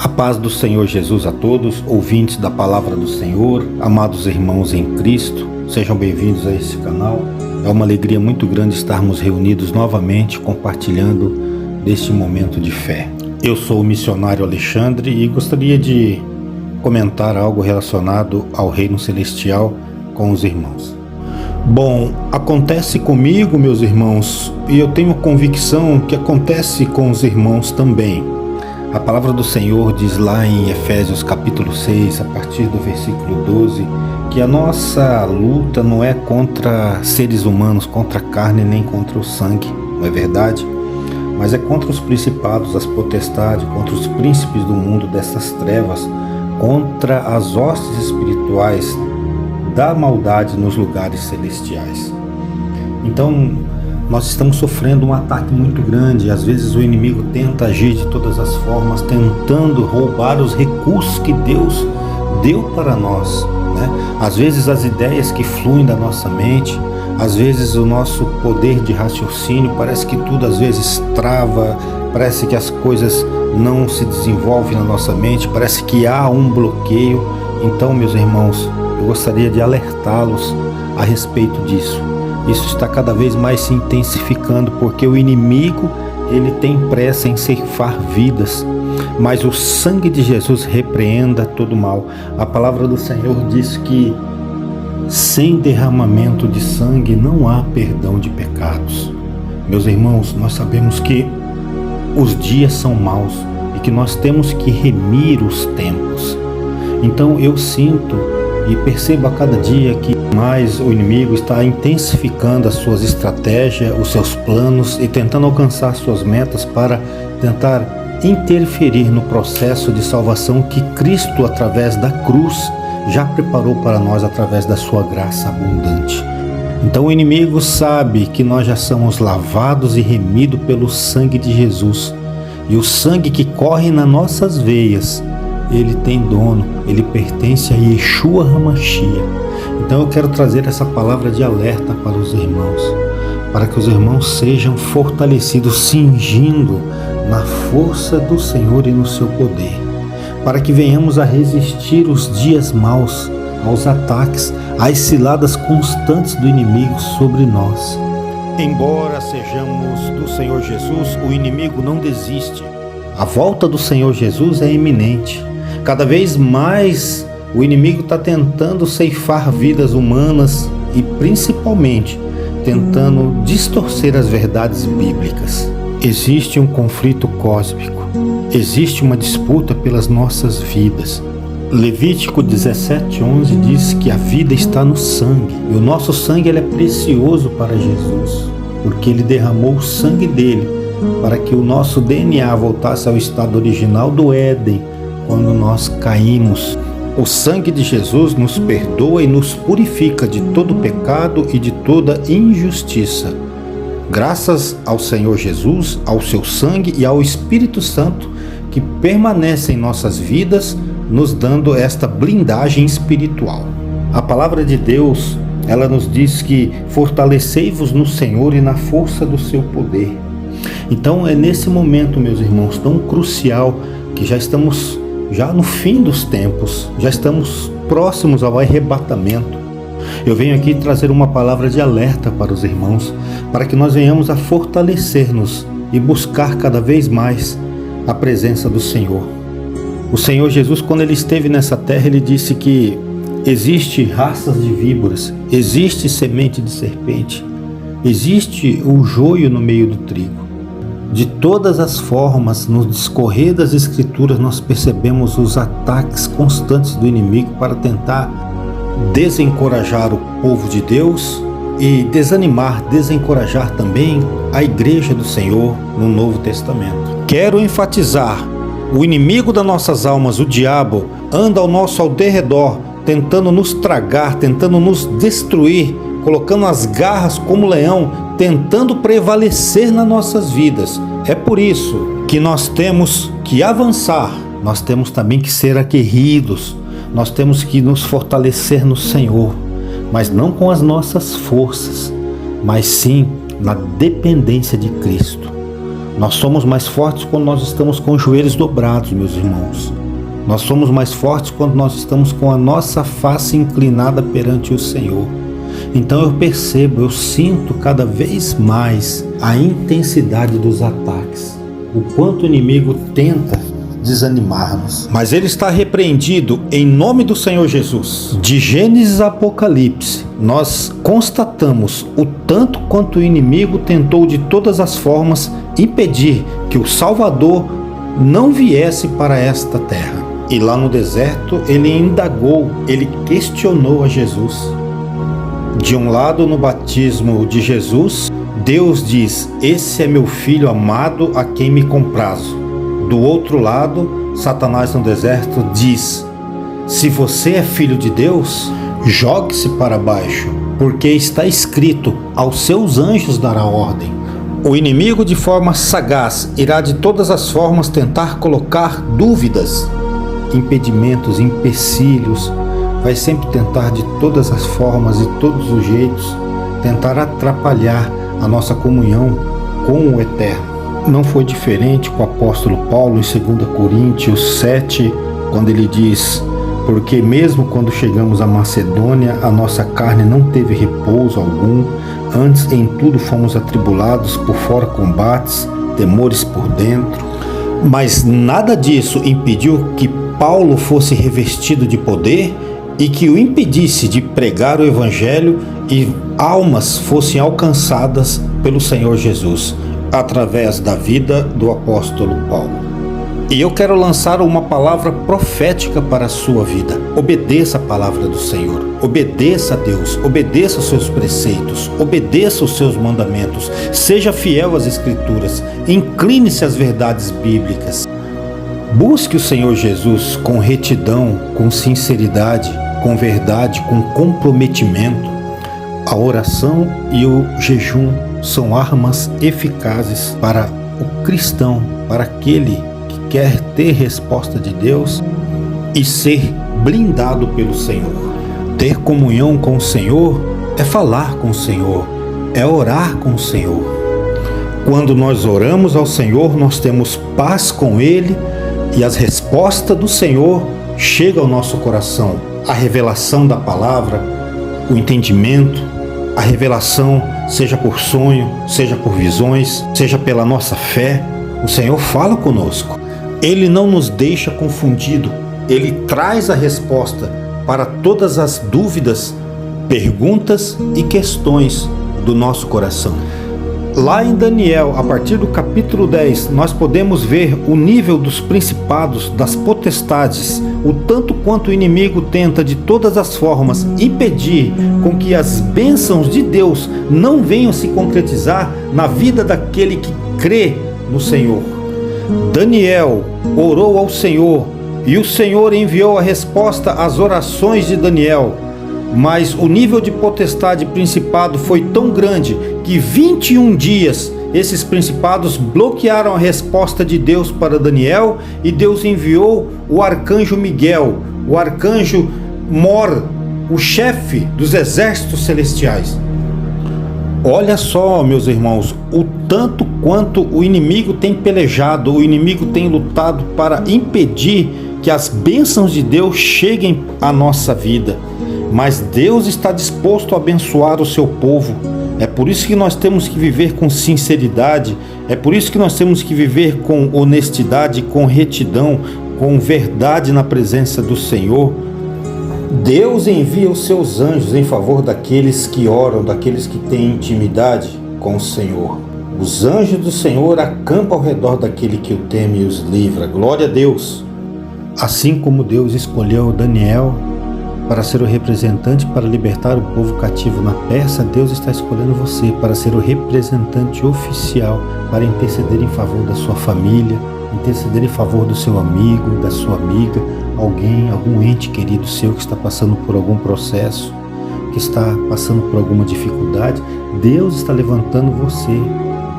A paz do Senhor Jesus a todos, ouvintes da Palavra do Senhor, amados irmãos em Cristo, sejam bem-vindos a esse canal. É uma alegria muito grande estarmos reunidos novamente, compartilhando deste momento de fé. Eu sou o missionário Alexandre e gostaria de comentar algo relacionado ao Reino Celestial com os irmãos. Bom, acontece comigo, meus irmãos, e eu tenho convicção que acontece com os irmãos também. A palavra do Senhor diz lá em Efésios capítulo 6, a partir do versículo 12, que a nossa luta não é contra seres humanos, contra a carne, nem contra o sangue, não é verdade? Mas é contra os principados, as potestades, contra os príncipes do mundo dessas trevas, contra as hostes espirituais da maldade nos lugares celestiais. Então, nós estamos sofrendo um ataque muito grande. Às vezes o inimigo tenta agir de todas as formas, tentando roubar os recursos que Deus deu para nós, né? Às vezes as ideias que fluem da nossa mente, às vezes o nosso poder de raciocínio, parece que tudo às vezes trava, parece que as coisas não se desenvolvem na nossa mente, parece que há um bloqueio. Então, meus irmãos, eu gostaria de alertá-los a respeito disso. Isso está cada vez mais se intensificando, porque o inimigo, ele tem pressa em ceifar vidas, mas o sangue de Jesus repreenda todo mal. A palavra do Senhor diz que sem derramamento de sangue não há perdão de pecados. Meus irmãos, nós sabemos que os dias são maus e que nós temos que remir os tempos. Então eu sinto e percebo a cada dia que mais o inimigo está intensificando as suas estratégias, os seus planos e tentando alcançar suas metas para tentar interferir no processo de salvação que Cristo, através da cruz, já preparou para nós através da sua graça abundante. Então o inimigo sabe que nós já somos lavados e remidos pelo sangue de Jesus. E o sangue que corre nas nossas veias, ele tem dono, ele pertence a Yeshua HaMashiach. Então eu quero trazer essa palavra de alerta para os irmãos, para que os irmãos sejam fortalecidos, cingindo na força do Senhor e no seu poder, para que venhamos a resistir os dias maus, aos ataques, às ciladas constantes do inimigo sobre nós. Embora sejamos do Senhor Jesus, o inimigo não desiste. A volta do Senhor Jesus é iminente. Cada vez mais o inimigo está tentando ceifar vidas humanas e principalmente tentando distorcer as verdades bíblicas. Existe um conflito cósmico, existe uma disputa pelas nossas vidas. Levítico 17:11 diz que a vida está no sangue, e o nosso sangue ele é precioso para Jesus, porque ele derramou o sangue dele para que o nosso DNA voltasse ao estado original do Éden, quando nós caímos. O sangue de Jesus nos perdoa e nos purifica de todo pecado e de toda injustiça. Graças ao Senhor Jesus, ao seu sangue e ao Espírito Santo que permanece em nossas vidas, nos dando esta blindagem espiritual. A palavra de Deus, ela nos diz que fortalecei-vos no Senhor e na força do seu poder. Então é nesse momento, meus irmãos, tão crucial, que já estamos no fim dos tempos, já estamos próximos ao arrebatamento. Eu venho aqui trazer uma palavra de alerta para os irmãos, para que nós venhamos a fortalecer-nos e buscar cada vez mais a presença do Senhor. O Senhor Jesus, quando ele esteve nessa terra, ele disse que existe raças de víboras, existe semente de serpente, existe o joio no meio do trigo. De todas as formas, no discorrer das Escrituras, nós percebemos os ataques constantes do inimigo para tentar desencorajar o povo de Deus e desencorajar também a igreja do Senhor no Novo Testamento. Quero enfatizar, o inimigo das nossas almas, o diabo, anda ao nosso derredor, tentando nos tragar, tentando nos destruir, colocando as garras como leão, tentando prevalecer nas nossas vidas. É por isso que nós temos que avançar, nós temos também que ser aguerridos, nós temos que nos fortalecer no Senhor, mas não com as nossas forças, mas sim na dependência de Cristo. Nós somos mais fortes quando nós estamos com os joelhos dobrados, meus irmãos. Nós somos mais fortes quando nós estamos com a nossa face inclinada perante o Senhor. Então eu percebo, eu sinto cada vez mais a intensidade dos ataques, o quanto o inimigo tenta desanimar-nos. Mas ele está repreendido em nome do Senhor Jesus. De Gênesis a Apocalipse, nós constatamos o tanto quanto o inimigo tentou de todas as formas impedir que o Salvador não viesse para esta terra. E lá no deserto ele indagou, ele questionou a Jesus. De um lado, no batismo de Jesus, Deus diz: esse é meu filho amado a quem me comprazo. Do outro lado, Satanás no deserto diz: se você é filho de Deus, jogue-se para baixo, porque está escrito: aos seus anjos dará ordem. O inimigo, de forma sagaz, irá de todas as formas tentar colocar dúvidas, impedimentos, empecilhos, vai sempre tentar de todas as formas e todos os jeitos tentar atrapalhar a nossa comunhão com o Eterno. Não foi diferente com o apóstolo Paulo em 2 Coríntios 7, quando ele diz: porque mesmo quando chegamos à Macedônia, a nossa carne não teve repouso algum, antes em tudo fomos atribulados, por fora combates, temores por dentro. Mas nada disso impediu que Paulo fosse revestido de poder e que o impedisse de pregar o Evangelho e almas fossem alcançadas pelo Senhor Jesus, através da vida do apóstolo Paulo. E eu quero lançar uma palavra profética para a sua vida. Obedeça a palavra do Senhor, obedeça a Deus, obedeça os seus preceitos, obedeça os seus mandamentos, seja fiel às Escrituras, incline-se às verdades bíblicas. Busque o Senhor Jesus com retidão, com sinceridade, com verdade, com comprometimento. A oração e o jejum são armas eficazes para o cristão, para aquele que quer ter resposta de Deus e ser blindado pelo Senhor. Ter comunhão com o Senhor é falar com o Senhor, é orar com o Senhor. Quando nós oramos ao Senhor, nós temos paz com Ele e as respostas do Senhor chegam ao nosso coração. A revelação da palavra, o entendimento, a revelação, seja por sonho, seja por visões, seja pela nossa fé, o Senhor fala conosco. Ele não nos deixa confundido, Ele traz a resposta para todas as dúvidas, perguntas e questões do nosso coração. Lá em Daniel, a partir do capítulo 10, nós podemos ver o nível dos principados, das potestades, o tanto quanto o inimigo tenta de todas as formas impedir com que as bênçãos de Deus não venham se concretizar na vida daquele que crê no Senhor. Daniel orou ao Senhor e o Senhor enviou a resposta às orações de Daniel. Mas o nível de potestade e principado foi tão grande que 21 dias esses principados bloquearam a resposta de Deus para Daniel, e Deus enviou o arcanjo Miguel, o arcanjo Mor, o chefe dos exércitos celestiais. Olha só, meus irmãos, o tanto quanto o inimigo tem pelejado, o inimigo tem lutado para impedir que as bênçãos de Deus cheguem à nossa vida. Mas Deus está disposto a abençoar o seu povo. É por isso que nós temos que viver com sinceridade, é por isso que nós temos que viver com honestidade, com retidão, com verdade na presença do Senhor. Deus envia os seus anjos em favor daqueles que oram, daqueles que têm intimidade com o Senhor. Os anjos do Senhor acampam ao redor daquele que o teme e os livra. Glória a Deus! Assim como Deus escolheu Daniel para ser o representante para libertar o povo cativo na Pérsia, Deus está escolhendo você para ser o representante oficial para interceder em favor da sua família, interceder em favor do seu amigo, da sua amiga, algum ente querido seu que está passando por algum processo, que está passando por alguma dificuldade. Deus está levantando você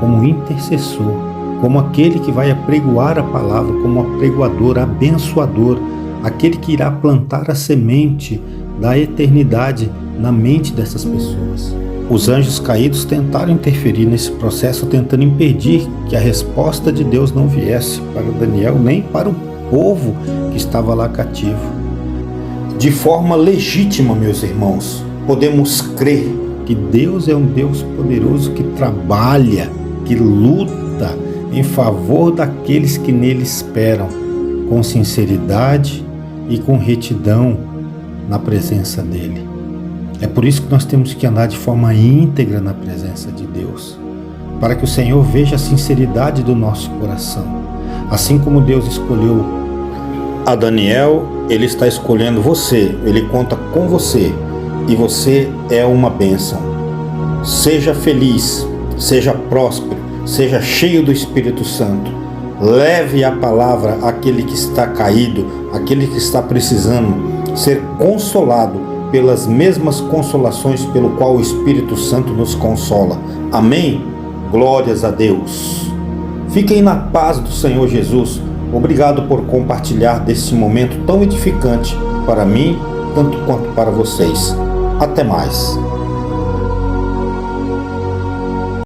como intercessor, como aquele que vai apregoar a palavra, como apregoador, abençoador, aquele que irá plantar a semente da eternidade na mente dessas pessoas. Os anjos caídos tentaram interferir nesse processo, tentando impedir que a resposta de Deus não viesse para Daniel, nem para o povo que estava lá cativo. De forma legítima, meus irmãos, podemos crer que Deus é um Deus poderoso que trabalha, que luta em favor daqueles que nele esperam, com sinceridade e com retidão na presença dele. É por isso que nós temos que andar de forma íntegra na presença de Deus, para que o Senhor veja a sinceridade do nosso coração. Assim como Deus escolheu a Daniel, Ele está escolhendo você, Ele conta com você, e você é uma bênção. Seja feliz, seja próspero, seja cheio do Espírito Santo. Leve a palavra àquele que está caído, àquele que está precisando ser consolado pelas mesmas consolações pelo qual o Espírito Santo nos consola. Amém? Glórias a Deus. Fiquem na paz do Senhor Jesus. Obrigado por compartilhar desse momento tão edificante para mim, tanto quanto para vocês. Até mais.